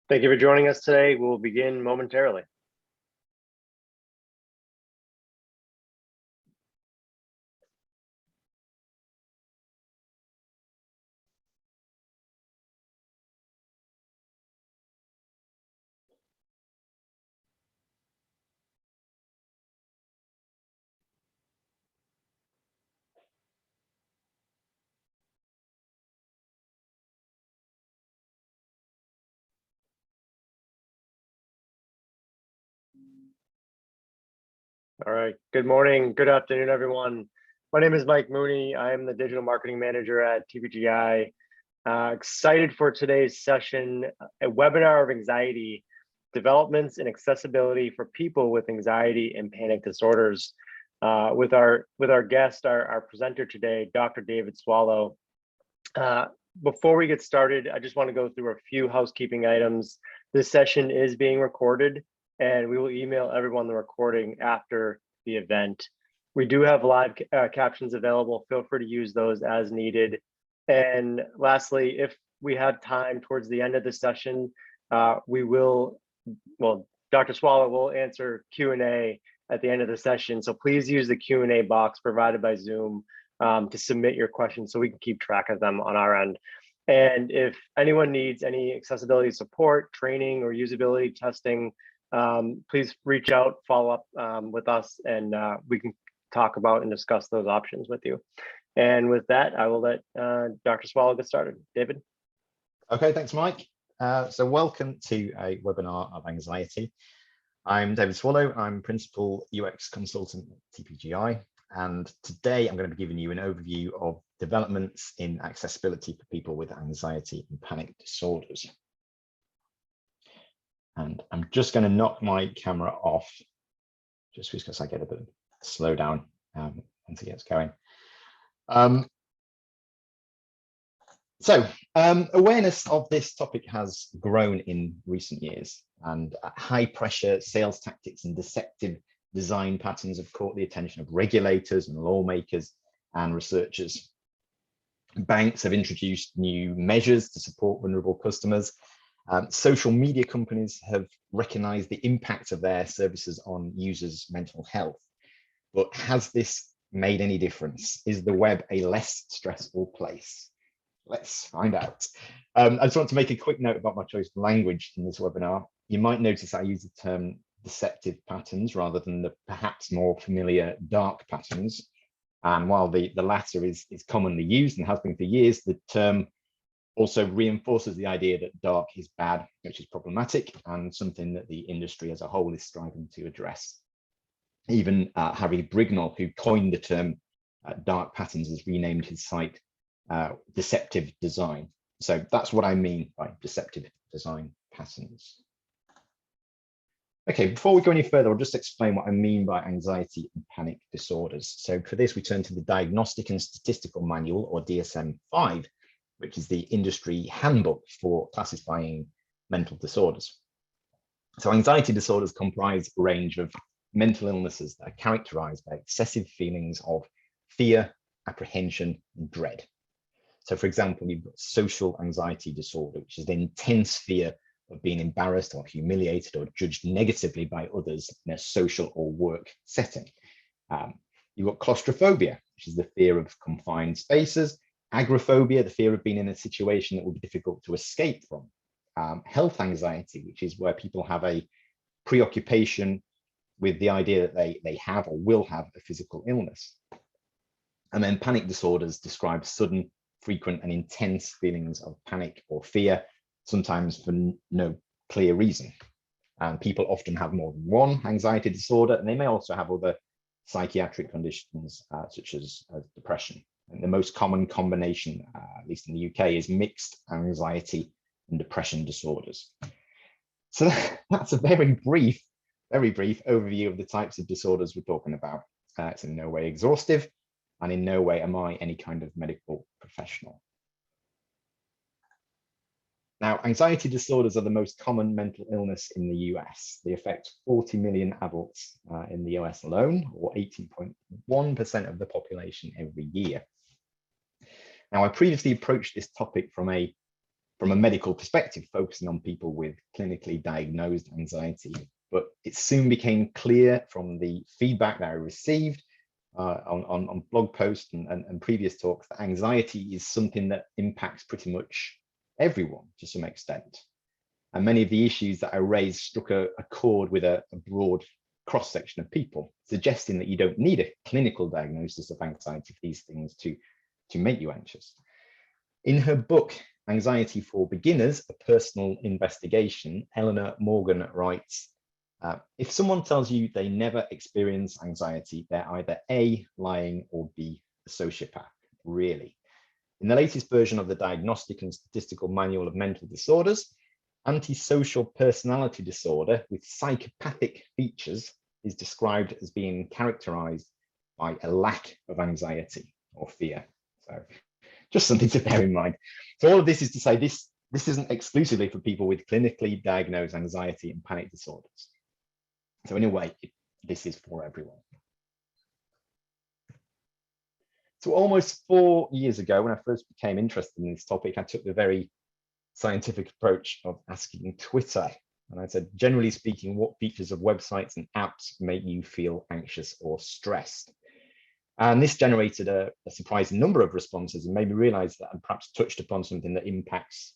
Thank you for joining us today. We'll begin momentarily. All right. Good morning. Good afternoon, everyone. My name is Mike Mooney. I am the digital marketing manager at TPGi. Excited for today's session, a webinar of anxiety, developments in accessibility for people with anxiety and panic disorders. With our guest, our presenter today, Dr. David Swallow. Before we get started, I just want to go through a few housekeeping items. This session is being recorded, and we will email everyone the recording after the event. We do have live captions available. Feel free to use those as needed. And lastly, if we have time towards the end of the session, Dr. Swallow will answer Q&A at the end of the session. So please use the Q&A box provided by Zoom to submit your questions so we can keep track of them on our end. And if anyone needs any accessibility support, training, or usability testing, please reach out, follow up with us, and we can talk about and discuss those options with you. And with that, I will let Dr. Swallow get started. David? Okay, thanks, Mike. So welcome to a webinar of anxiety. I'm David Swallow. I'm Principal UX Consultant at TPGi. And today I'm going to be giving you an overview of developments in accessibility for people with anxiety and panic disorders. And I'm just going to knock my camera off just because I get a bit of a slowdown once it gets going. Awareness of this topic has grown in recent years, and high pressure sales tactics and deceptive design patterns have caught the attention of regulators and lawmakers and researchers. Banks have introduced new measures to support vulnerable customers. Social media companies have recognized the impact of their services on users' mental health. But has this made any difference? Is the web a less stressful place? Let's find out. I just want to make a quick note about my choice of language in this webinar. You might notice I use the term deceptive patterns rather than the perhaps more familiar dark patterns. And while the latter is commonly used and has been for years, the term also reinforces the idea that dark is bad, which is problematic and something that the industry as a whole is striving to address. Even Harry Brignall, who coined the term dark patterns, has renamed his site deceptive design. So that's what I mean by deceptive design patterns. Okay, before we go any further, I'll just explain what I mean by anxiety and panic disorders. So for this, we turn to the Diagnostic and Statistical Manual, or DSM-5, which is the industry handbook for classifying mental disorders. So anxiety disorders comprise a range of mental illnesses that are characterized by excessive feelings of fear, apprehension, and dread. So for example, you've got social anxiety disorder, which is the intense fear of being embarrassed or humiliated or judged negatively by others in a social or work setting. You've got claustrophobia, which is the fear of confined spaces. Agoraphobia, the fear of being in a situation that will be difficult to escape from. Health anxiety, which is where people have a preoccupation with the idea that they have or will have a physical illness. And then panic disorders describe sudden, frequent, and intense feelings of panic or fear, sometimes for no clear reason. And people often have more than one anxiety disorder, and they may also have other psychiatric conditions such as depression. And the most common combination, at least in the UK, is mixed anxiety and depression disorders. So that's a very brief overview of the types of disorders we're talking about. It's in no way exhaustive, and in no way am I any kind of medical professional. Now, anxiety disorders are the most common mental illness in the US. They affect 40 million adults in the US alone, or 18.1% of the population every year. Now, I previously approached this topic from a from a medical perspective, focusing on people with clinically diagnosed anxiety. But it soon became clear from the feedback that I received on blog posts and previous talks that anxiety is something that impacts pretty much everyone to some extent. And many of the issues that I raised struck a chord with a broad cross-section of people, suggesting that you don't need a clinical diagnosis of anxiety for these things to make you anxious. In her book, Anxiety for Beginners, A Personal Investigation, Eleanor Morgan writes, if someone tells you they never experience anxiety, they're either A, lying, or B, a sociopath, really. In the latest version of the Diagnostic and Statistical Manual of Mental Disorders, antisocial personality disorder with psychopathic features is described as being characterized by a lack of anxiety or fear. So just something to bear in mind. So all of this is to say this isn't exclusively for people with clinically diagnosed anxiety and panic disorders. So in a way, this is for everyone. So almost 4 years ago, when I first became interested in this topic, I took the very scientific approach of asking Twitter. And I said, generally speaking, what features of websites and apps make you feel anxious or stressed? And this generated a surprising number of responses and made me realize that I'd perhaps touched upon something that impacts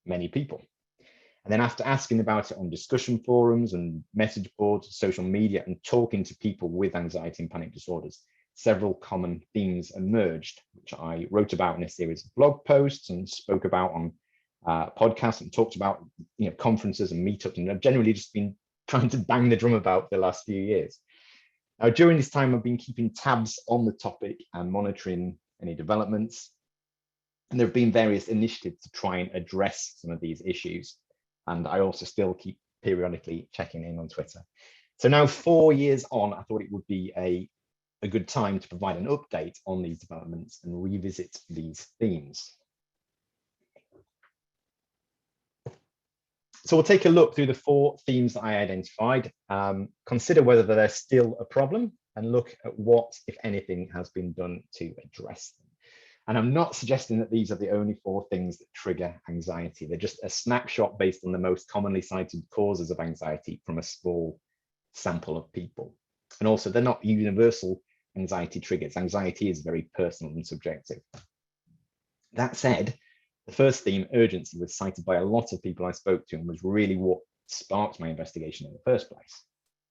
many people. And then after asking about it on discussion forums and message boards, social media, and talking to people with anxiety and panic disorders, several common themes emerged, which I wrote about in a series of blog posts and spoke about on podcasts and talked about, conferences and meetups, and I've generally just been trying to bang the drum about the last few years. Now, during this time, I've been keeping tabs on the topic and monitoring any developments. And there have been various initiatives to try and address some of these issues. And I also still keep periodically checking in on Twitter. So now 4 years on, I thought it would be a good time to provide an update on these developments and revisit these themes. So we'll take a look through the 4 themes that I identified, consider whether they're still a problem, and look at what, if anything, has been done to address them. And I'm not suggesting that these are the only 4 things that trigger anxiety. They're just a snapshot based on the most commonly cited causes of anxiety from a small sample of people. And also, they're not universal anxiety triggers. Anxiety is very personal and subjective. That said, the first theme, urgency, was cited by a lot of people I spoke to and was really what sparked my investigation in the first place.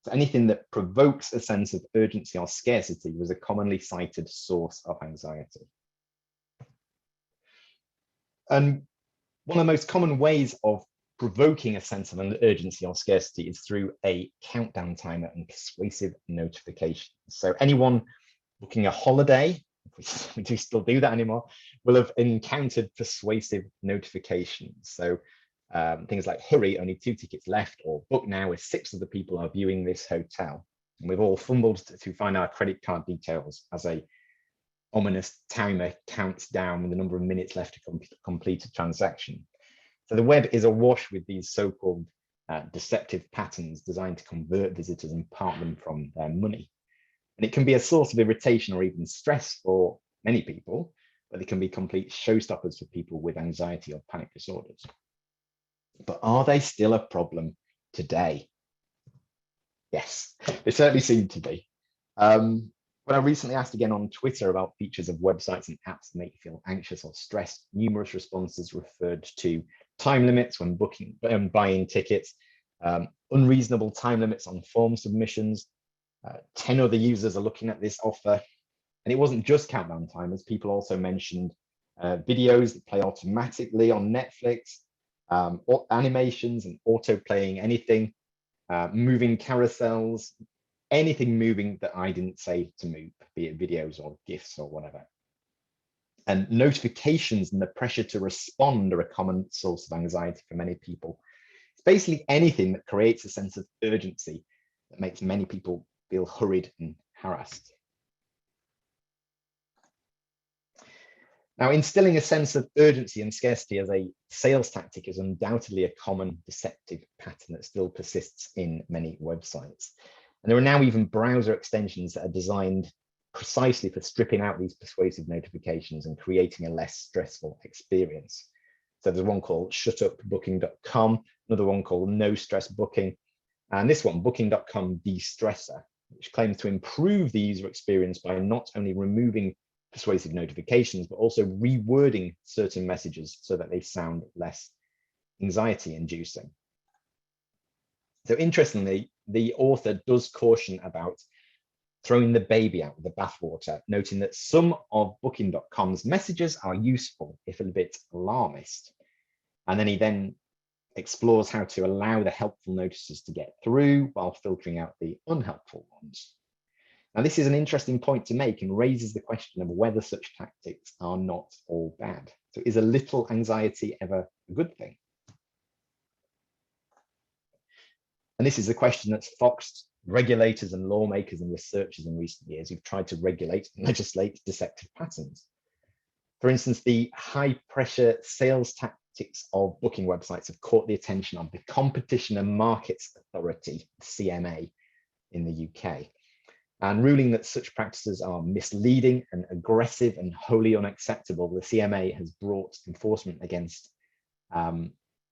So anything that provokes a sense of urgency or scarcity was a commonly cited source of anxiety. And one of the most common ways of provoking a sense of an urgency or scarcity is through a countdown timer and persuasive notifications. So anyone booking a holiday, if we do still do that anymore, will have encountered persuasive notifications. So things like, hurry, only 2 tickets left, or book now as 6 of the people are viewing this hotel. And we've all fumbled to find our credit card details as a ominous timer counts down with the number of minutes left to complete a transaction. So the web is awash with these so-called deceptive patterns designed to convert visitors and part them from their money. And it can be a source of irritation or even stress for many people, but they can be complete showstoppers for people with anxiety or panic disorders. But are they still a problem today? Yes, they certainly seem to be. When I recently asked again on Twitter about features of websites and apps that make you feel anxious or stressed, numerous responses referred to time limits when booking and buying tickets, unreasonable time limits on form submissions. 10 other users are looking at this offer. And it wasn't just countdown timers. People also mentioned videos that play automatically on Netflix, or animations and auto playing anything, moving carousels, anything moving that I didn't say to move, be it videos or GIFs or whatever. And notifications and the pressure to respond are a common source of anxiety for many people. It's basically anything that creates a sense of urgency that makes many people feel hurried and harassed. Now, instilling a sense of urgency and scarcity as a sales tactic is undoubtedly a common deceptive pattern that still persists in many websites. And there are now even browser extensions that are designed precisely for stripping out these persuasive notifications and creating a less stressful experience. So there's one called shutupbooking.com, another one called No Stress Booking, and this one, booking.com de-stressor, which claims to improve the user experience by not only removing persuasive notifications, but also rewording certain messages so that they sound less anxiety-inducing. So interestingly, the author does caution about throwing the baby out with the bathwater, noting that some of booking.com's messages are useful, if a bit alarmist. And then he explores how to allow the helpful notices to get through while filtering out the unhelpful ones. Now, this is an interesting point to make and raises the question of whether such tactics are not all bad. So is a little anxiety ever a good thing? And this is a question that's foxed regulators and lawmakers and researchers in recent years who've tried to regulate and legislate deceptive patterns. For instance, the high-pressure sales tactics of booking websites have caught the attention of the Competition and Markets Authority, CMA, in the UK, and ruling that such practices are misleading and aggressive and wholly unacceptable. The CMA has brought enforcement against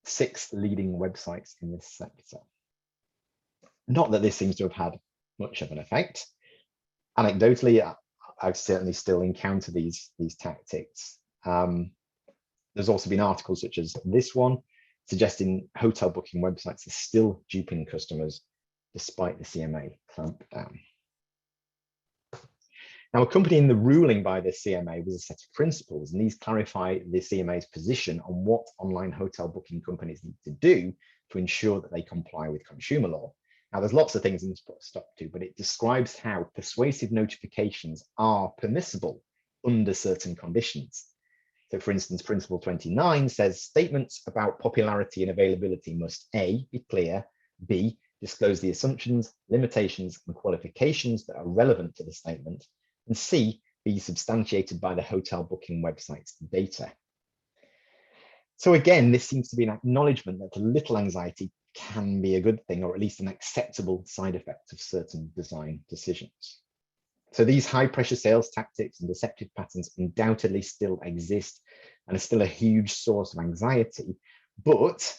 6 leading websites in this sector. Not that this seems to have had much of an effect. Anecdotally, I've certainly still encountered these tactics. There's also been articles such as this one suggesting hotel booking websites are still duping customers despite the CMA clampdown. Now, accompanying the ruling by the CMA was a set of principles, and these clarify the CMA's position on what online hotel booking companies need to do to ensure that they comply with consumer law. Now, there's lots of things in this put a stop to, but it describes how persuasive notifications are permissible under certain conditions. So, for instance, Principle 29 says statements about popularity and availability must A, be clear, B, disclose the assumptions, limitations, and qualifications that are relevant to the statement, and C, be substantiated by the hotel booking website's data. So again, this seems to be an acknowledgement that a little anxiety can be a good thing, or at least an acceptable side effect of certain design decisions. So these high pressure sales tactics and deceptive patterns undoubtedly still exist and are still a huge source of anxiety. But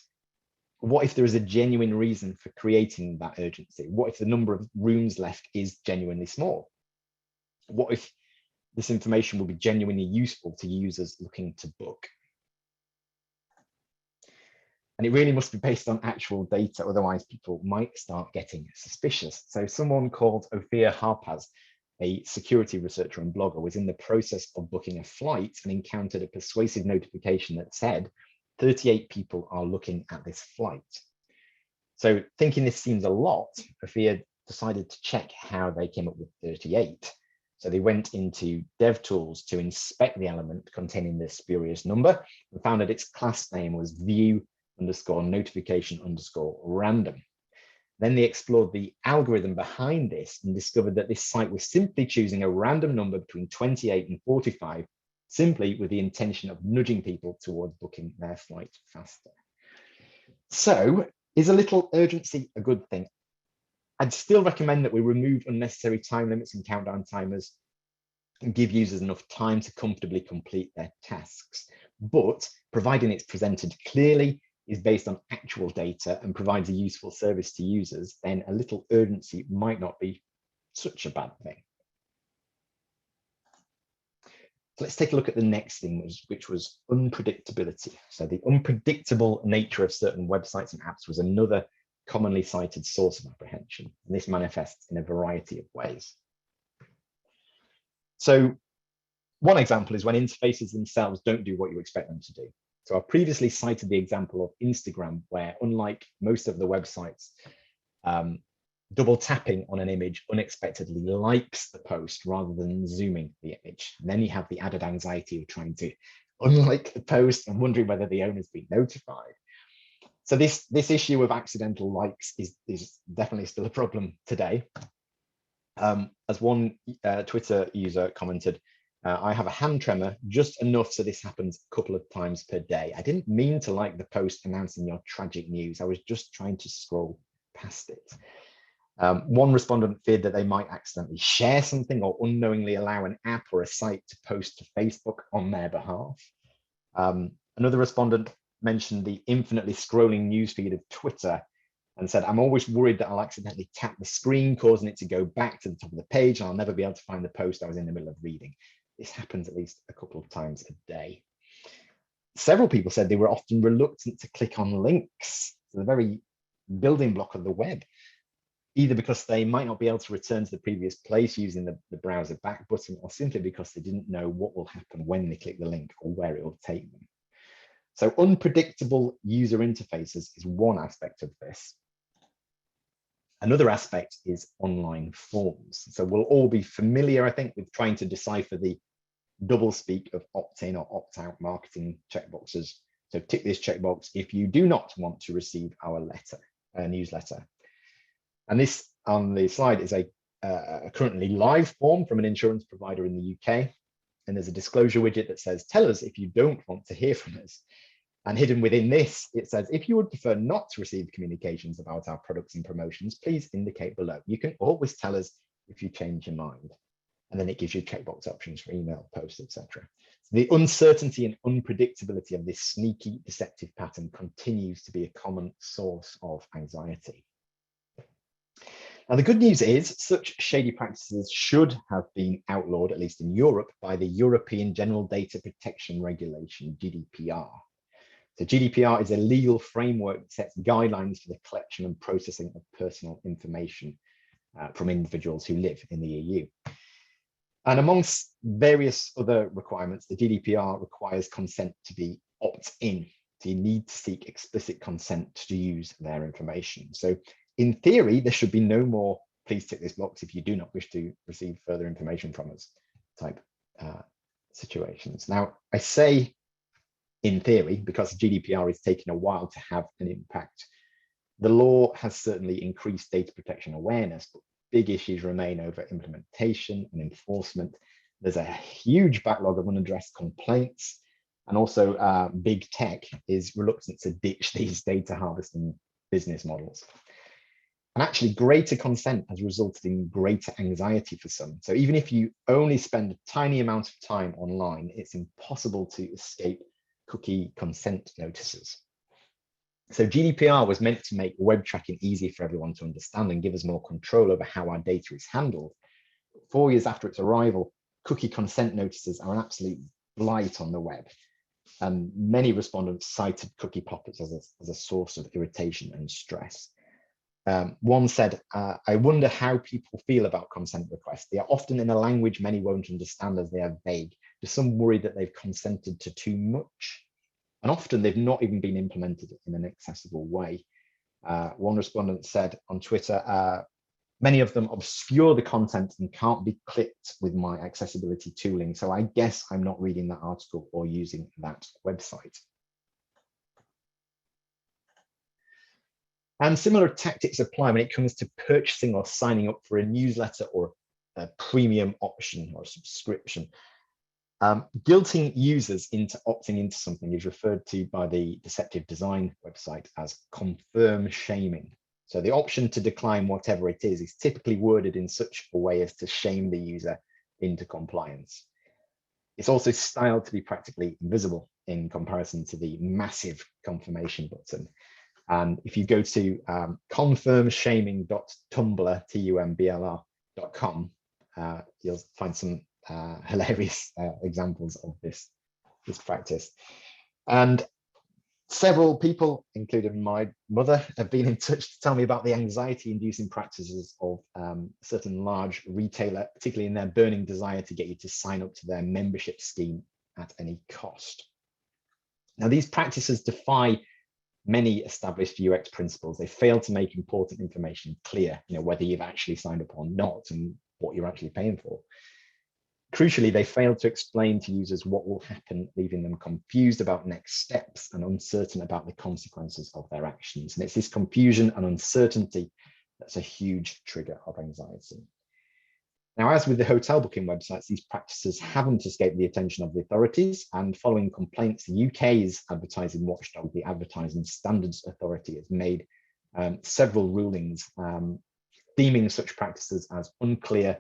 what if there is a genuine reason for creating that urgency? What if the number of rooms left is genuinely small? What if this information will be genuinely useful to users looking to book? And it really must be based on actual data, otherwise people might start getting suspicious. So someone called Ophir Harpaz, a security researcher and blogger, was in the process of booking a flight and encountered a persuasive notification that said 38 people are looking at this flight. So thinking this seems a lot, Ophir decided to check how they came up with 38. So they went into DevTools to inspect the element containing this spurious number and found that its class name was view_notification_random. Then they explored the algorithm behind this and discovered that this site was simply choosing a random number between 28 and 45, simply with the intention of nudging people towards booking their flight faster. So is a little urgency a good thing? I'd still recommend that we remove unnecessary time limits and countdown timers and give users enough time to comfortably complete their tasks. But providing it's presented clearly, is based on actual data, and provides a useful service to users, then a little urgency might not be such a bad thing. So let's take a look at the next thing, which was unpredictability. So the unpredictable nature of certain websites and apps was another commonly cited source of apprehension, and this manifests in a variety of ways. So one example is when interfaces themselves don't do what you expect them to do. So I previously cited the example of Instagram, where unlike most of the websites, double tapping on an image unexpectedly likes the post rather than zooming the image. And then you have the added anxiety of trying to unlike the post and wondering whether the owner's been notified. So this issue of accidental likes is definitely still a problem today. As one Twitter user commented, I have a hand tremor just enough so this happens a couple of times per day. I didn't mean to like the post announcing your tragic news. I was just trying to scroll past it. One respondent feared that they might accidentally share something or unknowingly allow an app or a site to post to Facebook on their behalf. Another respondent mentioned the infinitely scrolling newsfeed of Twitter and said, I'm always worried that I'll accidentally tap the screen, causing it to go back to the top of the page, and I'll never be able to find the post I was in the middle of reading. This happens at least a couple of times a day. Several people said they were often reluctant to click on links, the very building block of the web, either because they might not be able to return to the previous place using the browser back button, or simply because they didn't know what will happen when they click the link or where it will take them. So unpredictable user interfaces is one aspect of this. Another aspect is online forms. So we'll all be familiar, I think, with trying to decipher the doublespeak of opt-in or opt-out marketing checkboxes. So tick this checkbox if you do not want to receive our newsletter. And this on the slide is a currently live form from an insurance provider in the UK. And there's a disclosure widget that says, tell us if you don't want to hear from us. And hidden within this, it says, if you would prefer not to receive communications about our products and promotions, please indicate below. You can always tell us if you change your mind. And then it gives you checkbox options for email, posts, etc. So the uncertainty and unpredictability of this sneaky, deceptive pattern continues to be a common source of anxiety. Now, the good news is such shady practices should have been outlawed, at least in Europe, by the European General Data Protection Regulation, GDPR. So GDPR is a legal framework that sets guidelines for the collection and processing of personal information from individuals who live in the EU. And amongst various other requirements, the GDPR requires consent to be opt-in. So you need to seek explicit consent to use their information. So in theory, there should be no more please tick this box if you do not wish to receive further information from us type situations. Now, I say in theory, because GDPR is taking a while to have an impact. The law has certainly increased data protection awareness, but big issues remain over implementation and enforcement. There's a huge backlog of unaddressed complaints, and also big tech is reluctant to ditch these data harvesting business models. And actually, greater consent has resulted in greater anxiety for some. So even if you only spend a tiny amount of time online, it's impossible to escape cookie consent notices. So GDPR was meant to make web tracking easy for everyone to understand and give us more control over how our data is handled. 4 years after its arrival, cookie consent notices are an absolute blight on the web. And many respondents cited cookie pop-ups as a source of irritation and stress. One said, I wonder how people feel about consent requests. They are often in a language many won't understand as they are vague. Do some worry that they've consented to too much? And often they've not even been implemented in an accessible way. One respondent said on Twitter, many of them obscure the content and can't be clicked with my accessibility tooling. So I guess I'm not reading that article or using that website. And similar tactics apply when it comes to purchasing or signing up for a newsletter or a premium option or subscription. Guilting users into opting into something is referred to by the Deceptive Design website as confirm shaming. So the option to decline whatever it is typically worded in such a way as to shame the user into compliance. It's also styled to be practically invisible in comparison to the massive confirmation button. And if you go to confirmshaming.tumblr.com, you'll find some hilarious examples of this practice. And several people, including my mother, have been in touch to tell me about the anxiety-inducing practices of a certain large retailer, particularly in their burning desire to get you to sign up to their membership scheme at any cost. Now, these practices defy many established UX principles. They fail to make important information clear, whether you've actually signed up or not and what you're actually paying for. Crucially, they fail to explain to users what will happen, leaving them confused about next steps and uncertain about the consequences of their actions. And it's this confusion and uncertainty that's a huge trigger of anxiety. Now, as with the hotel booking websites, these practices haven't escaped the attention of the authorities, and following complaints, the UK's advertising watchdog, the Advertising Standards Authority, has made several rulings deeming such practices as unclear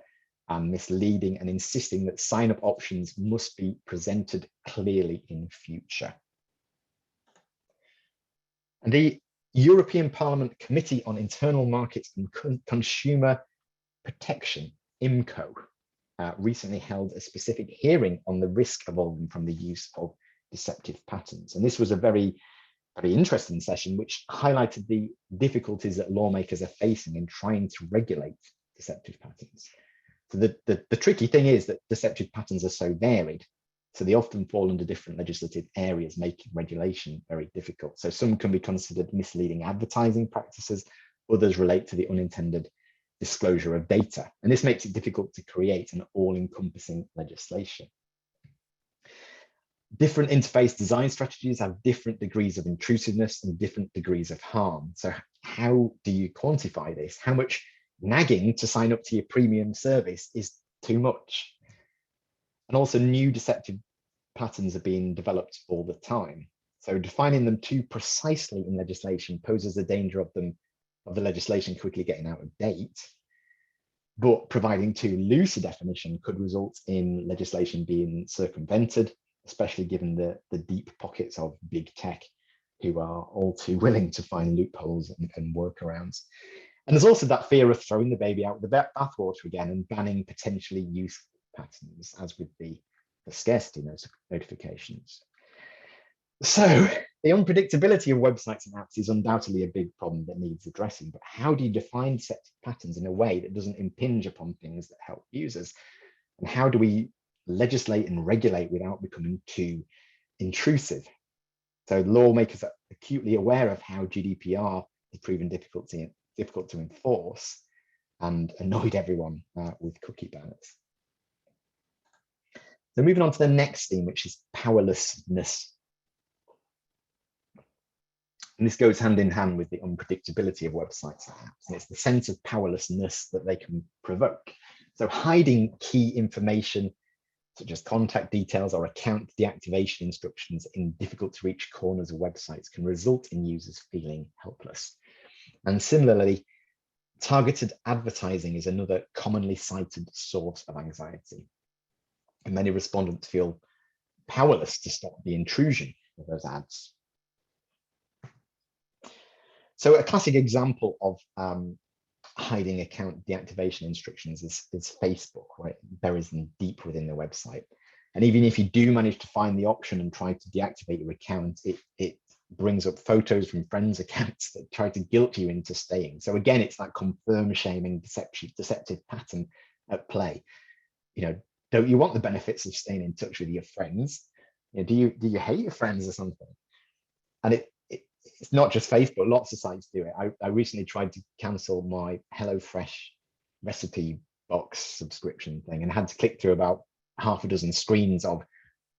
and misleading, and insisting that sign-up options must be presented clearly in future. And the European Parliament Committee on Internal Markets and Consumer Protection, IMCO, recently held a specific hearing on the risk evolving from the use of deceptive patterns. And this was a very interesting session, which highlighted the difficulties that lawmakers are facing in trying to regulate deceptive patterns. So the tricky thing is that deceptive patterns are so varied, so they often fall under different legislative areas, making regulation very difficult. So some can be considered misleading advertising practices, others relate to the unintended disclosure of data. And this makes it difficult to create an all-encompassing legislation. Different interface design strategies have different degrees of intrusiveness and different degrees of harm. So how do you quantify this? How much nagging to sign up to your premium service is too much? And also new deceptive patterns are being developed all the time. So defining them too precisely in legislation poses a danger of the legislation quickly getting out of date. But providing too loose a definition could result in legislation being circumvented, especially given the deep pockets of big tech who are all too willing to find loopholes and workarounds. And there's also that fear of throwing the baby out with the bathwater again and banning potentially useful patterns, as with the scarcity notifications. So the unpredictability of websites and apps is undoubtedly a big problem that needs addressing, but how do you define deceptive patterns in a way that doesn't impinge upon things that help users? And how do we legislate and regulate without becoming too intrusive? So lawmakers are acutely aware of how GDPR has proven difficult to enforce and annoyed everyone with cookie bans. So moving on to the next theme, which is powerlessness. And this goes hand in hand with the unpredictability of websites and apps. And it's the sense of powerlessness that they can provoke. So hiding key information, such as contact details or account deactivation instructions in difficult to reach corners of websites, can result in users feeling helpless. And similarly, targeted advertising is another commonly cited source of anxiety. And many respondents feel powerless to stop the intrusion of those ads. So a classic example of hiding account deactivation instructions is Facebook, right? It buries them deep within the website. And even if you do manage to find the option and try to deactivate your account, it brings up photos from friends' accounts that try to guilt you into staying. So again, it's that confirm shaming deceptive pattern at play. You know, don't you want the benefits of staying in touch with your friends? You know, do you hate your friends or something? And it's not just Facebook, lots of sites do it. I recently tried to cancel my HelloFresh recipe box subscription thing and had to click through about half a dozen screens of,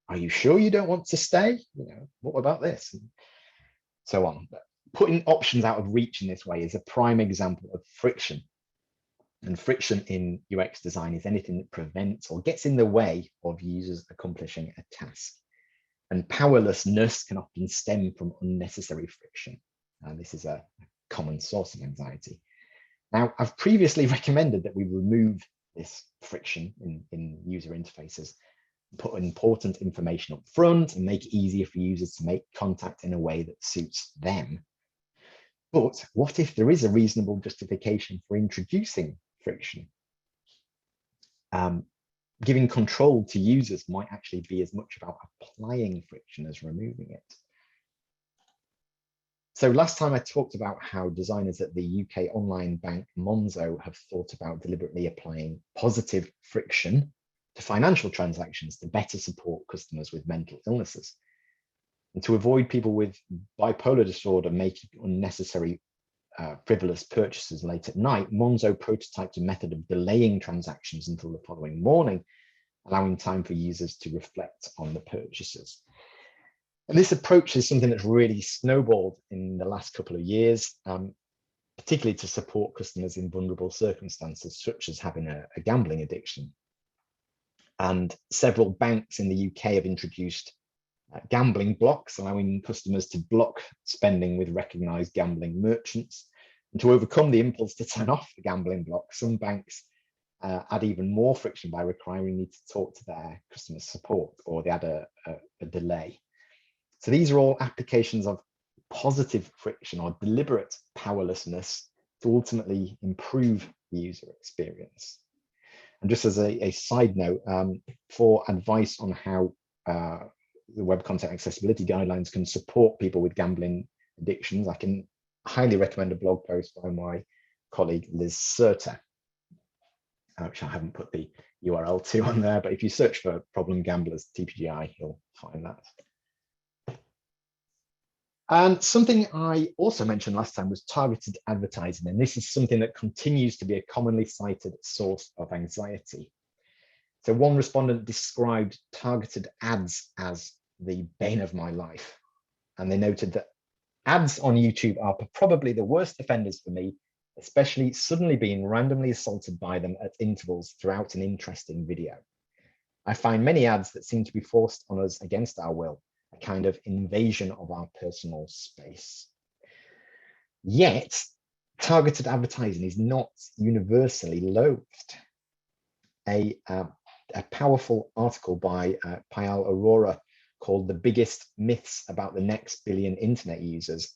are you sure you don't want to stay? You know, what about this? And so on. But putting options out of reach in this way is a prime example of friction. And friction in UX design is anything that prevents or gets in the way of users accomplishing a task. And powerlessness can often stem from unnecessary friction. This is a common source of anxiety. Now, I've previously recommended that we remove this friction in user interfaces, put important information up front and make it easier for users to make contact in a way that suits them. But what if there is a reasonable justification for introducing friction? Giving control to users might actually be as much about applying friction as removing it. So last time I talked about how designers at the UK online bank Monzo have thought about deliberately applying positive friction to financial transactions to better support customers with mental illnesses. And to avoid people with bipolar disorder making unnecessary frivolous purchases late at night, Monzo prototyped a method of delaying transactions until the following morning, allowing time for users to reflect on the purchases. And this approach is something that's really snowballed in the last couple of years, particularly to support customers in vulnerable circumstances, such as having a gambling addiction. And several banks in the UK have introduced gambling blocks, allowing customers to block spending with recognized gambling merchants. And to overcome the impulse to turn off the gambling block, some banks add even more friction by requiring you to talk to their customer support, or they add a delay. So these are all applications of positive friction or deliberate powerlessness to ultimately improve the user experience. And just as a side note, for advice on how the web content accessibility guidelines can support people with gambling addictions, I can highly recommend a blog post by my colleague Liz Serta, which I haven't put the URL to on there, but if you search for problem gamblers TPGi, you'll find that. And something I also mentioned last time was targeted advertising, and this is something that continues to be a commonly cited source of anxiety. So one respondent described targeted ads as the bane of my life, and they noted that ads on YouTube are probably the worst offenders for me, especially suddenly being randomly assaulted by them at intervals throughout an interesting video. I find many ads that seem to be forced on us against our will, a kind of invasion of our personal space. Yet, targeted advertising is not universally loathed. A powerful article by Payal Arora called "The Biggest Myths About the Next Billion Internet Users"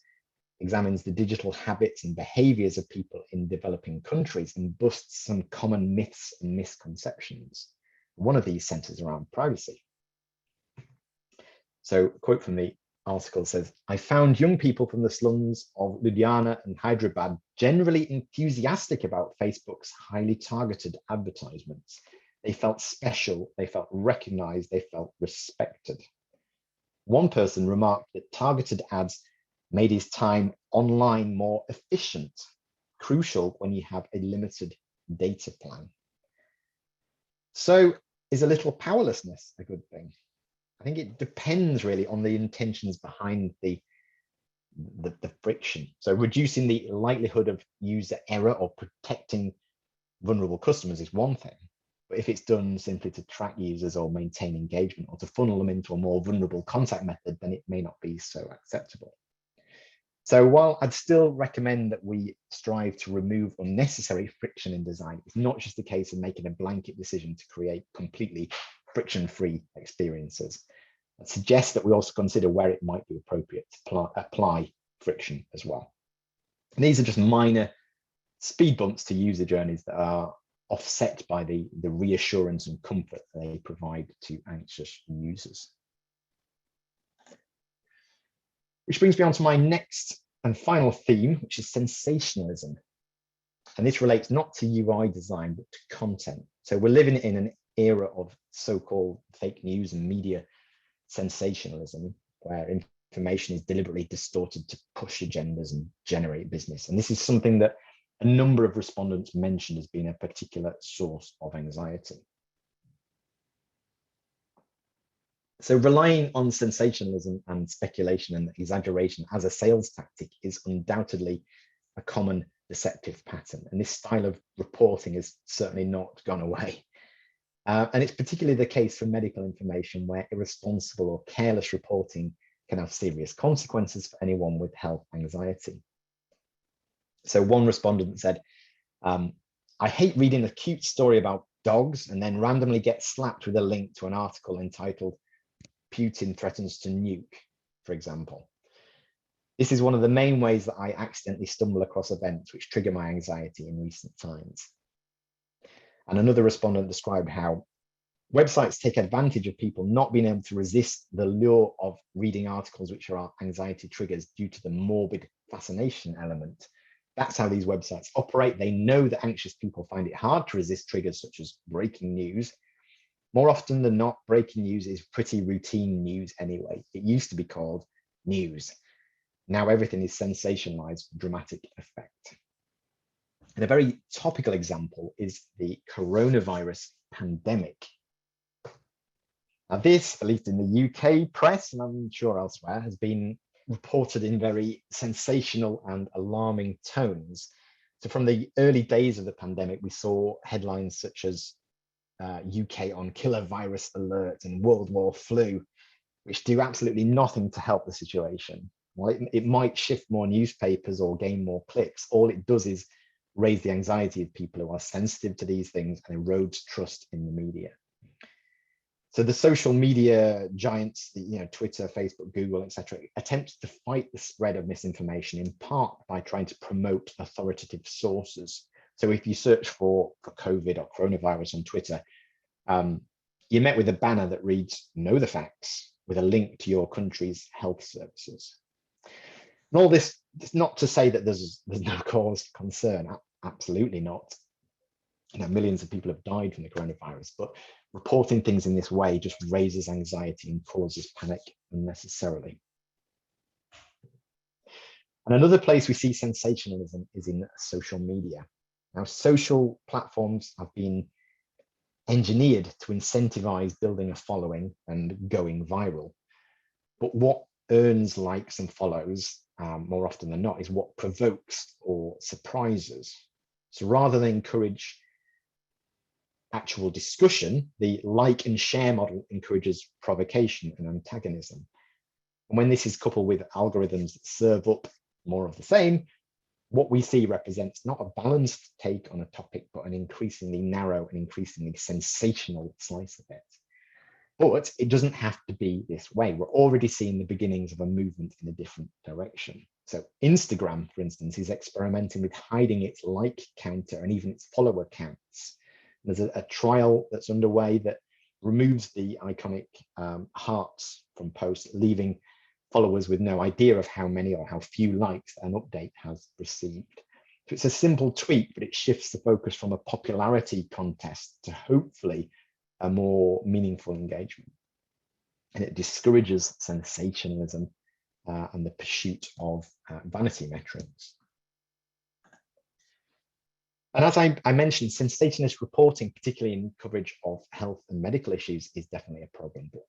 examines the digital habits and behaviors of people in developing countries and busts some common myths and misconceptions. One of these centers around privacy. So, a quote from the article says, "I found young people from the slums of Ludhiana and Hyderabad generally enthusiastic about Facebook's highly targeted advertisements. They felt special, they felt recognized, they felt respected." One person remarked that targeted ads made his time online more efficient, crucial when you have a limited data plan. So, is a little powerlessness a good thing? I think it depends really on the intentions behind the friction. So reducing the likelihood of user error or protecting vulnerable customers is one thing. But if it's done simply to track users or maintain engagement or to funnel them into a more vulnerable contact method, then it may not be so acceptable. So while I'd still recommend that we strive to remove unnecessary friction in design, it's not just a case of making a blanket decision to create completely friction-free experiences. I suggest that we also consider where it might be appropriate to apply friction as well. And these are just minor speed bumps to user journeys that are offset by the reassurance and comfort they provide to anxious users. Which brings me on to my next and final theme, which is sensationalism. And this relates not to UI design, but to content. So we're living in an era of so-called fake news and media sensationalism, where information is deliberately distorted to push agendas and generate business. And this is something that a number of respondents mentioned as being a particular source of anxiety. So relying on sensationalism and speculation and exaggeration as a sales tactic is undoubtedly a common deceptive pattern. And this style of reporting has certainly not gone away. And it's particularly the case for medical information, where irresponsible or careless reporting can have serious consequences for anyone with health anxiety. So one respondent said, "I hate reading a cute story about dogs and then randomly get slapped with a link to an article entitled 'Putin threatens to nuke,' for example. This is one of the main ways that I accidentally stumble across events which trigger my anxiety in recent times." And another respondent described how websites take advantage of people not being able to resist the lure of reading articles which are anxiety triggers due to the morbid fascination element. That's how these websites operate. They know that anxious people find it hard to resist triggers such as breaking news. More often than not, breaking news is pretty routine news anyway. It used to be called news. Now everything is sensationalized for dramatic effect. And a very topical example is the coronavirus pandemic. Now this, at least in the UK press, and I'm sure elsewhere, has been reported in very sensational and alarming tones. So from the early days of the pandemic, we saw headlines such as UK on killer virus alert and World War flu, which do absolutely nothing to help the situation. Well, it might shift more newspapers or gain more clicks. All it does is raise the anxiety of people who are sensitive to these things and erodes trust in the media. So the social media giants, Twitter, Facebook, Google, etc., attempt to fight the spread of misinformation in part by trying to promote authoritative sources. So if you search for COVID or coronavirus on Twitter, you're met with a banner that reads, "Know the facts," with a link to your country's health services. And all this is not to say that there's no cause for concern. Absolutely not. Millions of people have died from the coronavirus, but reporting things in this way just raises anxiety and causes panic unnecessarily. And another place we see sensationalism is in social media. Now, social platforms have been engineered to incentivize building a following and going viral. But what earns likes and follows, more often than not, is what provokes or surprises. So rather than encourage actual discussion, the like and share model encourages provocation and antagonism. And when this is coupled with algorithms that serve up more of the same, what we see represents not a balanced take on a topic, but an increasingly narrow and increasingly sensational slice of it. But it doesn't have to be this way. We're already seeing the beginnings of a movement in a different direction. So Instagram, for instance, is experimenting with hiding its like counter and even its follower counts. There's a trial that's underway that removes the iconic hearts from posts, leaving followers with no idea of how many or how few likes an update has received. So it's a simple tweak, but it shifts the focus from a popularity contest to hopefully a more meaningful engagement. And it discourages sensationalism and the pursuit of vanity metrics. And as I mentioned, sensationalist reporting, particularly in coverage of health and medical issues, is definitely a problem. But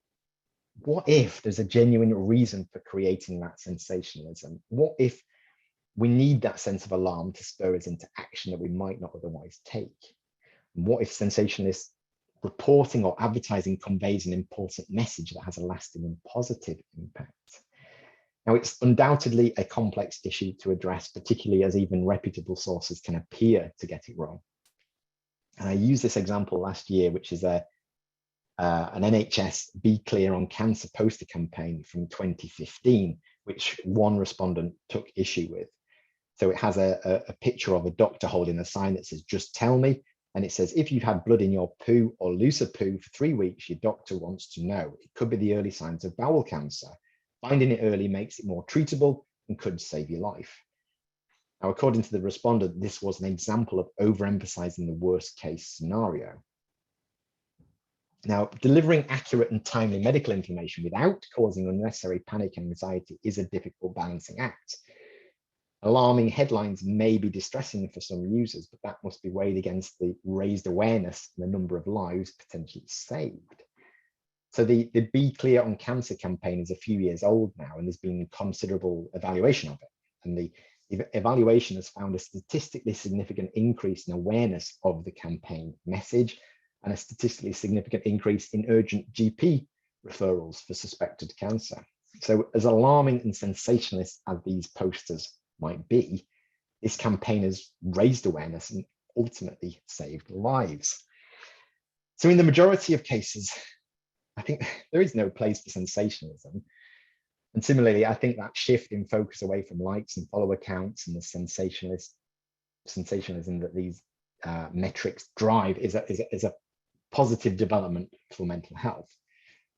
what if there's a genuine reason for creating that sensationalism? What if we need that sense of alarm to spur us into action that we might not otherwise take? And what if sensationalist reporting or advertising conveys an important message that has a lasting and positive impact? Now, it's undoubtedly a complex issue to address, particularly as even reputable sources can appear to get it wrong. And I used this example last year, which is an NHS Be Clear on Cancer poster campaign from 2015, which one respondent took issue with. So it has a picture of a doctor holding a sign that says, "Just tell me." And it says, "If you've had blood in your poo or loose of poo for 3 weeks, your doctor wants to know. It could be the early signs of bowel cancer. Finding it early makes it more treatable and could save your life." Now, according to the respondent, this was an example of overemphasizing the worst case scenario. Now, delivering accurate and timely medical information without causing unnecessary panic and anxiety is a difficult balancing act. Alarming headlines may be distressing for some users, but that must be weighed against the raised awareness and the number of lives potentially saved. So the Be Clear on Cancer campaign is a few years old now, and there's been considerable evaluation of it. And the evaluation has found a statistically significant increase in awareness of the campaign message and a statistically significant increase in urgent GP referrals for suspected cancer. So as alarming and sensationalist as these posters might be, this campaign has raised awareness and ultimately saved lives. So in the majority of cases, I think there is no place for sensationalism. And similarly, I think that shift in focus away from likes and follower counts and the sensationalism that these metrics drive is a positive development for mental health.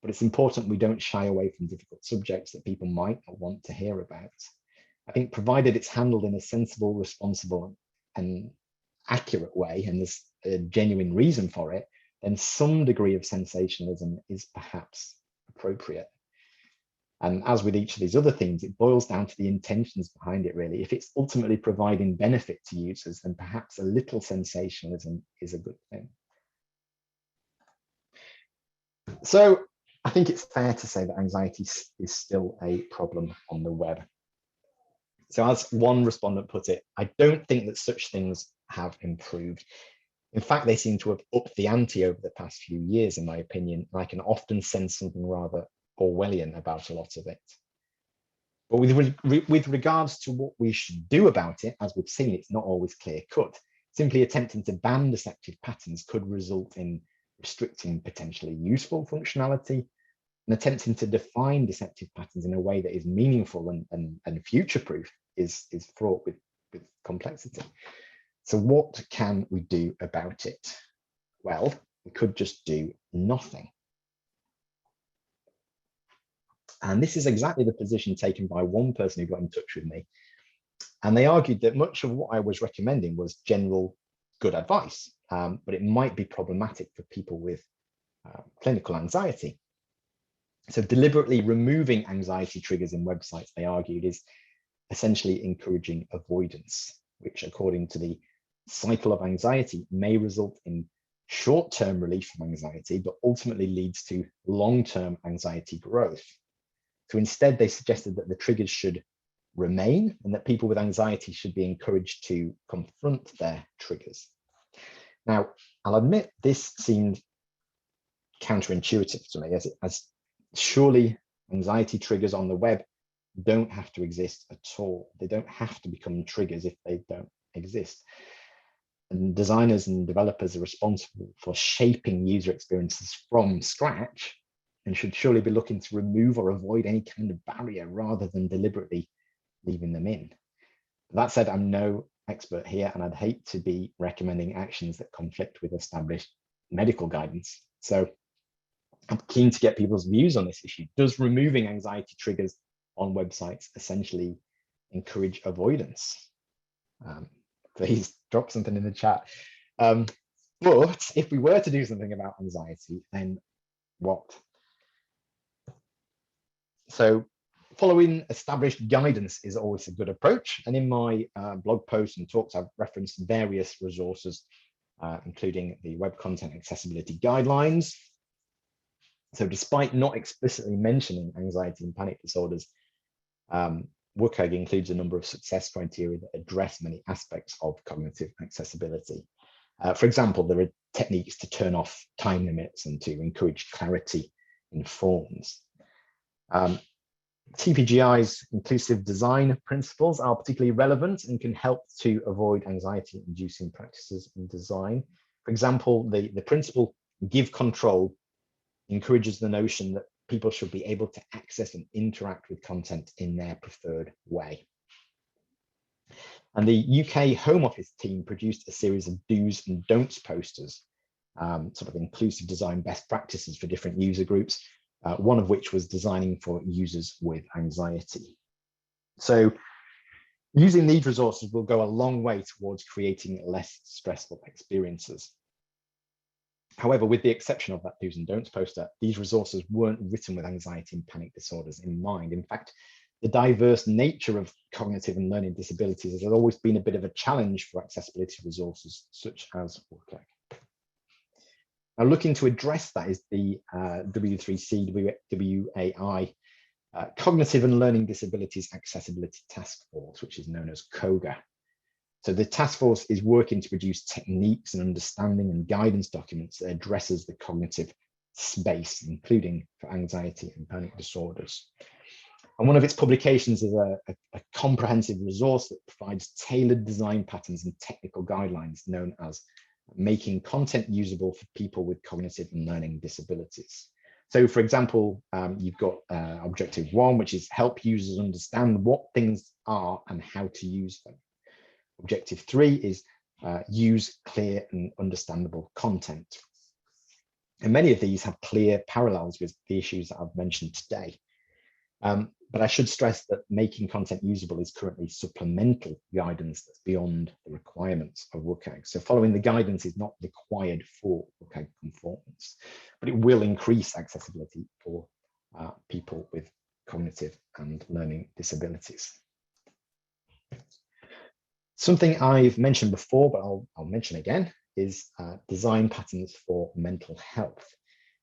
But it's important we don't shy away from difficult subjects that people might not want to hear about. I think provided it's handled in a sensible, responsible, and accurate way, and there's a genuine reason for it, then some degree of sensationalism is perhaps appropriate. And as with each of these other things, it boils down to the intentions behind it, really. If it's ultimately providing benefit to users, then perhaps a little sensationalism is a good thing. So I think it's fair to say that anxiety is still a problem on the web. So as one respondent put it, I don't think that such things have improved. In fact, they seem to have upped the ante over the past few years, in my opinion, and I can often sense something rather Orwellian about a lot of it. But with regards to what we should do about it, as we've seen, it's not always clear cut. Simply attempting to ban deceptive patterns could result in restricting potentially useful functionality, and attempting to define deceptive patterns in a way that is meaningful and future-proof is fraught with complexity. So what can we do about it? Well, we could just do nothing. And this is exactly the position taken by one person who got in touch with me. And they argued that much of what I was recommending was general good advice, but it might be problematic for people with clinical anxiety. So deliberately removing anxiety triggers in websites, they argued, is essentially encouraging avoidance, which according to the cycle of anxiety may result in short-term relief from anxiety, but ultimately leads to long-term anxiety growth. So instead, they suggested that the triggers should remain and that people with anxiety should be encouraged to confront their triggers. Now, I'll admit this seemed counterintuitive to me, as surely anxiety triggers on the web don't have to exist at all. They don't have to become triggers if they don't exist. And designers and developers are responsible for shaping user experiences from scratch and should surely be looking to remove or avoid any kind of barrier rather than deliberately leaving them in. That said, I'm no expert here, and I'd hate to be recommending actions that conflict with established medical guidance. So I'm keen to get people's views on this issue. Does removing anxiety triggers on websites essentially encourage avoidance? Please drop something in the chat. But if we were to do something about anxiety, then what? So following established guidance is always a good approach. And in my blog posts and talks, I've referenced various resources, including the Web Content Accessibility Guidelines. So despite not explicitly mentioning anxiety and panic disorders, WCAG includes a number of success criteria that address many aspects of cognitive accessibility. For example, there are techniques to turn off time limits and to encourage clarity in forms. TPGi's inclusive design principles are particularly relevant and can help to avoid anxiety-inducing practices in design. For example, the principle give control encourages the notion that people should be able to access and interact with content in their preferred way. And the UK Home Office team produced a series of do's and don'ts posters, sort of inclusive design best practices for different user groups, one of which was designing for users with anxiety. So using these resources will go a long way towards creating less stressful experiences. However, with the exception of that do's and don'ts poster, these resources weren't written with anxiety and panic disorders in mind. In fact, the diverse nature of cognitive and learning disabilities has always been a bit of a challenge for accessibility resources such as WCAG. Now, looking to address that is the W3C WAI Cognitive and Learning Disabilities Accessibility Task Force, which is known as COGA. So the task force is working to produce techniques and understanding and guidance documents that addresses the cognitive space, including for anxiety and panic disorders. And one of its publications is a comprehensive resource that provides tailored design patterns and technical guidelines known as Making Content Usable for People with Cognitive and Learning Disabilities. So for example, you've got objective 1, which is help users understand what things are and how to use them. Objective 3 is use clear and understandable content. And many of these have clear parallels with the issues that I've mentioned today. But I should stress that making content usable is currently supplemental guidance that's beyond the requirements of WCAG. So following the guidance is not required for WCAG conformance, but it will increase accessibility for people with cognitive and learning disabilities. Something I've mentioned before, but I'll mention again, is design patterns for mental health.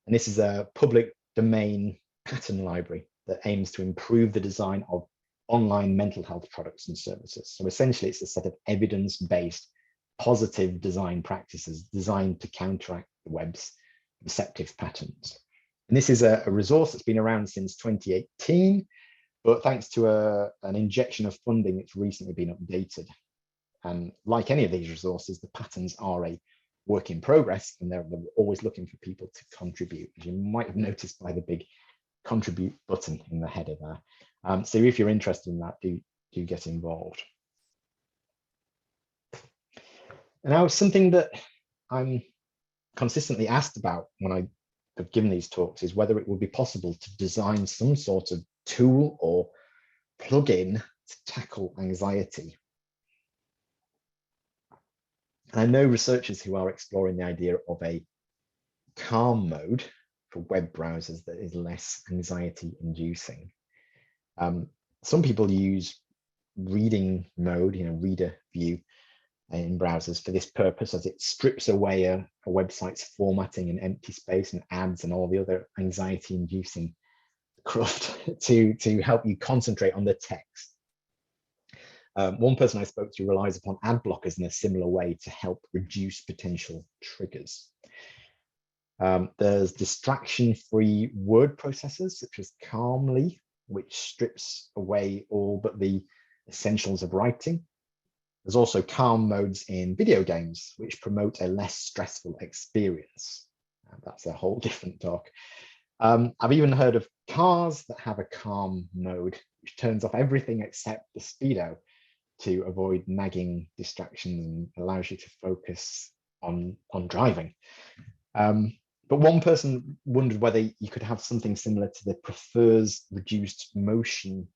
And this is a public domain pattern library that aims to improve the design of online mental health products and services. So essentially, it's a set of evidence-based positive design practices designed to counteract the web's deceptive patterns. And this is a resource that's been around since 2018, but thanks to an injection of funding, it's recently been updated. And like any of these resources, the patterns are a work in progress, and they're always looking for people to contribute, as you might have noticed by the big contribute button in the header there. So if you're interested in that, do get involved. Now, something that I'm consistently asked about when I have given these talks is whether it would be possible to design some sort of tool or plugin to tackle anxiety. And I know researchers who are exploring the idea of a calm mode for web browsers that is less anxiety inducing. Some people use reading mode, reader view in browsers for this purpose, as it strips away a website's formatting and empty space and ads and all the other anxiety inducing cruft to help you concentrate on the text. One person I spoke to relies upon ad blockers in a similar way to help reduce potential triggers. There's distraction-free word processors such as Calmly, which strips away all but the essentials of writing. There's also calm modes in video games, which promote a less stressful experience. That's a whole different talk. I've even heard of cars that have a calm mode, which turns off everything except the speedo to avoid nagging distractions and allows you to focus on driving. But one person wondered whether you could have something similar to the prefers reduced motion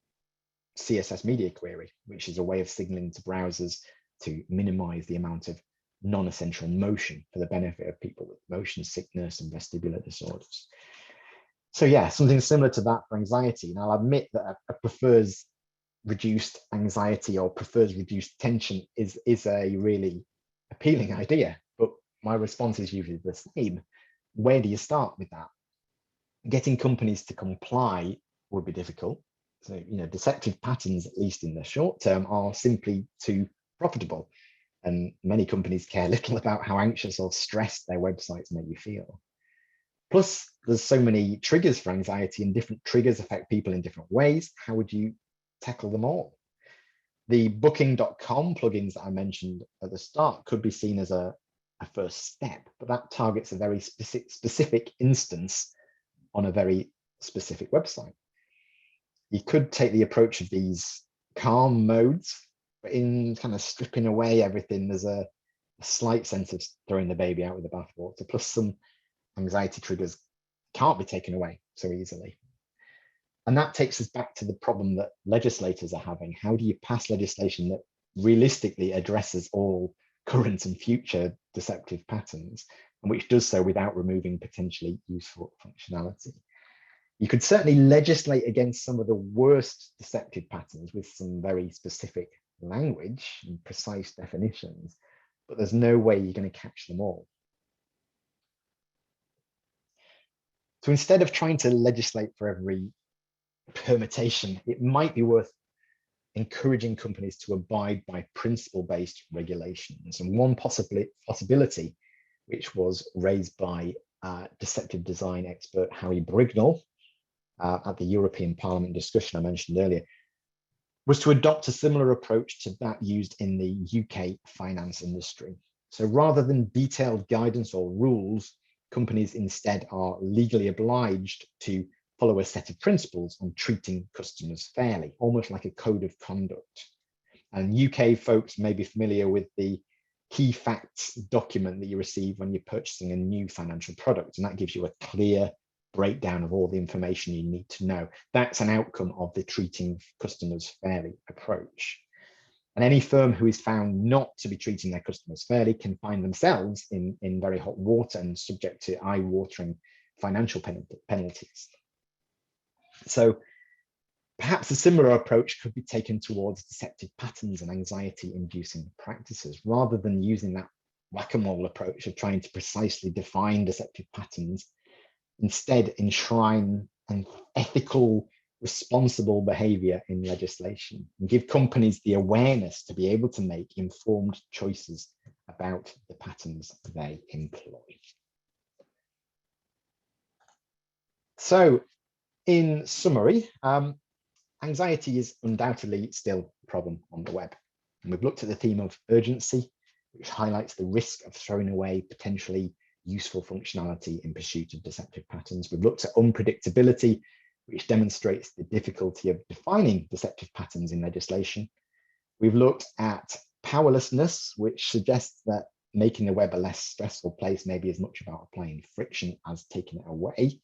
CSS media query, which is a way of signaling to browsers to minimize the amount of non-essential motion for the benefit of people with motion sickness and vestibular disorders. So yeah, something similar to that for anxiety. Now, I'll admit that a prefers reduced anxiety or prefers reduced tension is a really appealing idea, but my response is usually the same. Where do you start with that? Getting companies to comply would be difficult. So, deceptive patterns, at least in the short term, are simply too profitable. And many companies care little about how anxious or stressed their websites make you feel. Plus, there's so many triggers for anxiety, and different triggers affect people in different ways. How would you tackle them all? The booking.com plugins that I mentioned at the start could be seen as a first step, but that targets a very specific instance on a very specific website. You could take the approach of these calm modes, but in kind of stripping away everything, there's a slight sense of throwing the baby out with the bathwater, plus some anxiety triggers can't be taken away so easily. And that takes us back to the problem that legislators are having. How do you pass legislation that realistically addresses all current and future deceptive patterns, and which does so without removing potentially useful functionality? You could certainly legislate against some of the worst deceptive patterns with some very specific language and precise definitions, but there's no way you're going to catch them all. So instead of trying to legislate for every permutation, it might be worth encouraging companies to abide by principle-based regulations. And one possibility, which was raised by deceptive design expert Harry Brignall at the European Parliament discussion I mentioned earlier, was to adopt a similar approach to that used in the UK finance industry. So rather than detailed guidance or rules, companies instead are legally obliged to follow a set of principles on treating customers fairly, almost like a code of conduct. And UK folks may be familiar with the key facts document that you receive when you're purchasing a new financial product, and that gives you a clear breakdown of all the information you need to know. That's an outcome of the treating customers fairly approach. And any firm who is found not to be treating their customers fairly can find themselves in very hot water and subject to eye-watering financial penalties. So perhaps a similar approach could be taken towards deceptive patterns and anxiety-inducing practices, rather than using that whack-a-mole approach of trying to precisely define deceptive patterns. Instead, enshrine an ethical, responsible behavior in legislation and give companies the awareness to be able to make informed choices about the patterns they employ. So, in summary, anxiety is undoubtedly still a problem on the web. And we've looked at the theme of urgency, which highlights the risk of throwing away potentially useful functionality in pursuit of deceptive patterns. We've looked at unpredictability, which demonstrates the difficulty of defining deceptive patterns in legislation. We've looked at powerlessness, which suggests that making the web a less stressful place may be as much about applying friction as taking it away.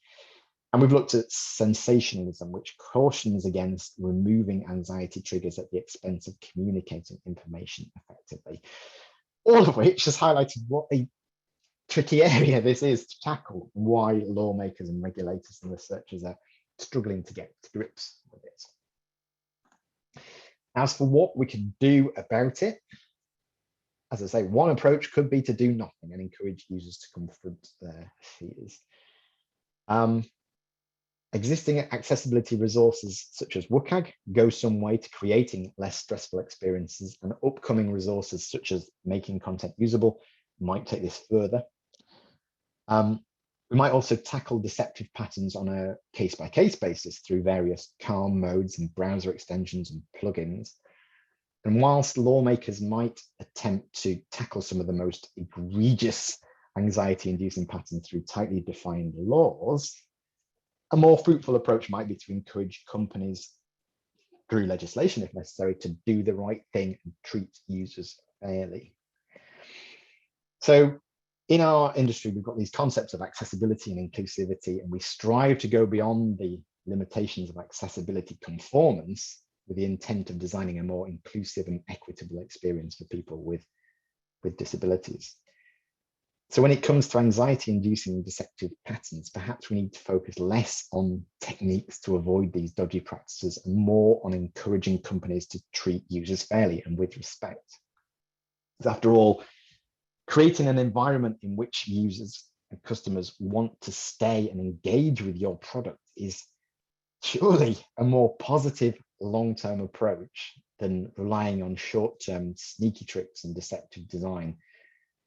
And we've looked at sensationalism, which cautions against removing anxiety triggers at the expense of communicating information effectively. All of which has highlighted what a tricky area this is to tackle, and why lawmakers and regulators and researchers are struggling to get to grips with it. As for what we can do about it, as I say, one approach could be to do nothing and encourage users to confront their fears. Existing accessibility resources such as WCAG go some way to creating less stressful experiences, and upcoming resources such as making content usable might take this further. We might also tackle deceptive patterns on a case-by-case basis through various calm modes and browser extensions and plugins. And whilst lawmakers might attempt to tackle some of the most egregious anxiety-inducing patterns through tightly defined laws, a more fruitful approach might be to encourage companies through legislation, if necessary, to do the right thing and treat users fairly. So in our industry, we've got these concepts of accessibility and inclusivity, and we strive to go beyond the limitations of accessibility conformance with the intent of designing a more inclusive and equitable experience for people with disabilities. So when it comes to anxiety-inducing deceptive patterns, perhaps we need to focus less on techniques to avoid these dodgy practices and more on encouraging companies to treat users fairly and with respect. Because after all, creating an environment in which users and customers want to stay and engage with your product is surely a more positive long-term approach than relying on short-term sneaky tricks and deceptive design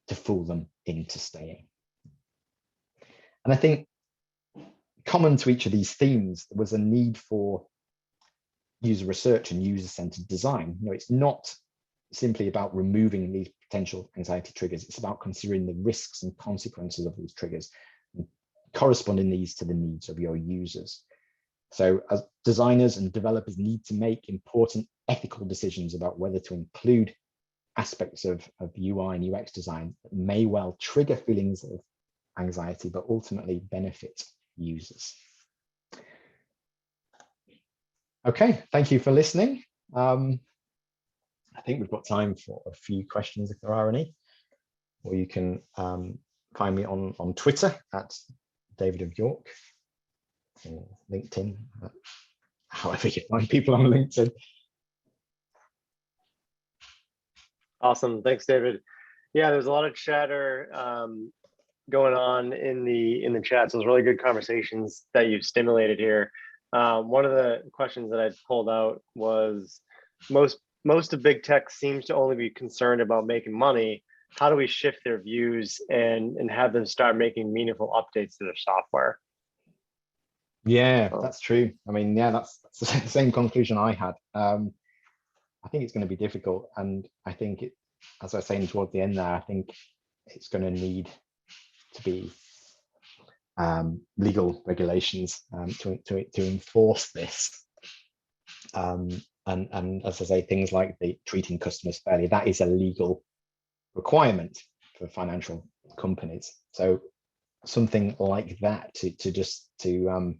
to fool them into staying. And I think common to each of these themes, there was a need for user research and user-centered design. You know, it's not simply about removing these potential anxiety triggers. It's about considering the risks and consequences of these triggers and corresponding these to the needs of your users. So as designers and developers need to make important ethical decisions about whether to include aspects of UI and UX design that may well trigger feelings of anxiety, but ultimately benefit users. Okay, thank you for listening. I think we've got time for a few questions if there are any, or you can find me on Twitter at David of York, or LinkedIn, however you find people on LinkedIn. Awesome, thanks, David. Yeah, there's a lot of chatter going on in the chat. So it's really good conversations that you've stimulated here. One of the questions that I pulled out was most of big tech seems to only be concerned about making money. How do we shift their views and have them start making meaningful updates to their software? Yeah, that's true. I mean, yeah, that's the same conclusion I had. I think it's going to be difficult, and I think it, as I was saying towards the end there, I think it's going to need to be legal regulations to enforce this. And as I say, things like the treating customers fairly, that is a legal requirement for financial companies. So something like that to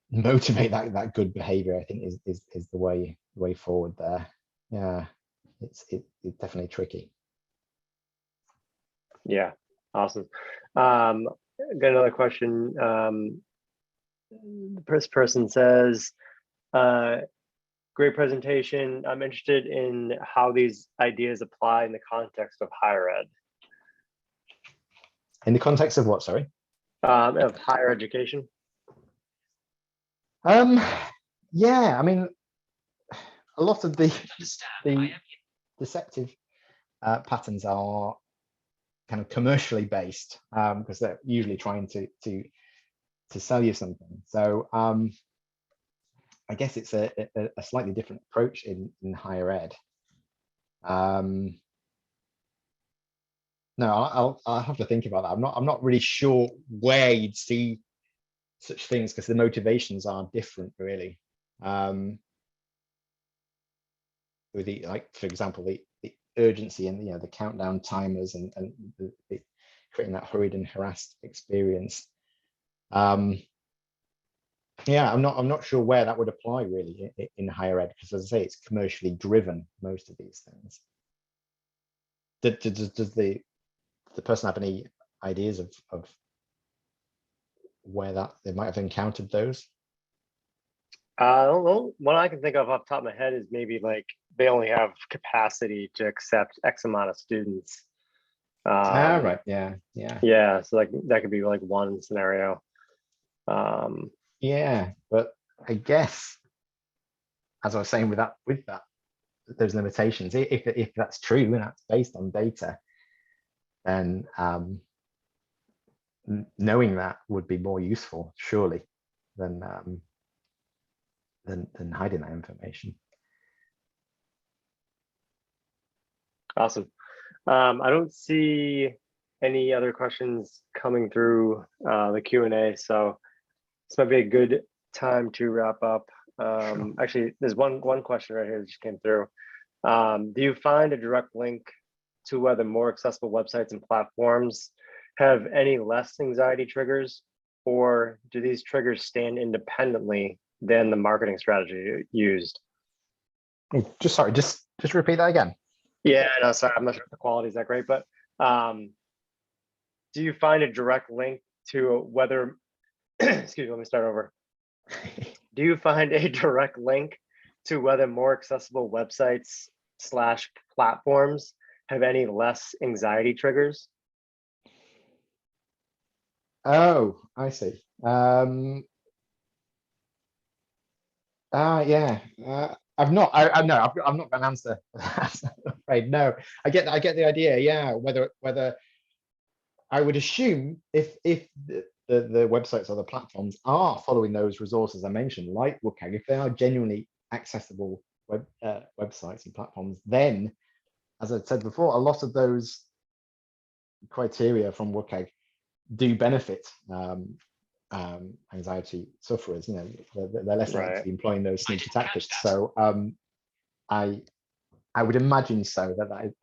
motivate that good behavior, I think is the way forward there. Yeah, it's definitely tricky. Yeah, awesome. Got another question. This person says, great presentation. I'm interested in how these ideas apply in the context of higher ed. In the context of what, sorry? Of higher education. Yeah, I mean, a lot of the deceptive patterns are kind of commercially based, because they're usually trying to sell you something. So I guess it's a slightly different approach in higher ed. No, I'll have to think about that. I'm not really sure where you'd see such things because the motivations are different, really. With the, like, for example, the urgency and the countdown timers and the creating that hurried and harassed experience. Yeah, I'm not sure where that would apply really in higher ed, because as I say, it's commercially driven, most of these things. Does the person have any ideas of where that they might have encountered those? Well, what I can think of off the top of my head is maybe like they only have capacity to accept X amount of students. Right, yeah. Yeah, so like that could be like one scenario. Yeah, but I guess, as I was saying, with that those limitations, if that's true and that's based on data, then knowing that would be more useful, surely, than hiding that information. Awesome. I don't see any other questions coming through the Q&A, so this might be a good time to wrap up. Actually, there's one question right here that just came through. Do you find a direct link to whether more accessible websites and platforms have any less anxiety triggers, or do these triggers stand independently than the marketing strategy used? Just repeat that again. Yeah, no, sorry, I'm not sure if the quality is that great, but do you find a direct link to whether, excuse me, let me start over. Do you find a direct link to whether more accessible websites / platforms have any less anxiety triggers? Oh, I see. Yeah. I'm not going to answer. I'm afraid. No, I get the idea. Yeah, whether I would assume if the websites or the platforms are following those resources I mentioned, like WCAG, if they are genuinely accessible websites and platforms, then, as I said before, a lot of those criteria from WCAG do benefit anxiety sufferers. They're less likely to be employing those sneaky tactics. So I would imagine so that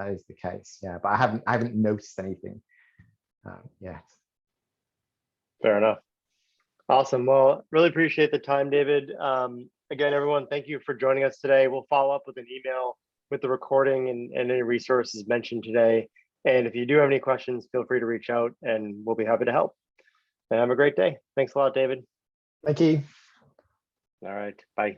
is the case. Yeah, but I haven't noticed anything yet. Fair enough. Awesome. Well, really appreciate the time, David. Again, everyone, thank you for joining us today. We'll follow up with an email with the recording and any resources mentioned today. And if you do have any questions, feel free to reach out and we'll be happy to help. And have a great day. Thanks a lot, David. Thank you. All right. Bye.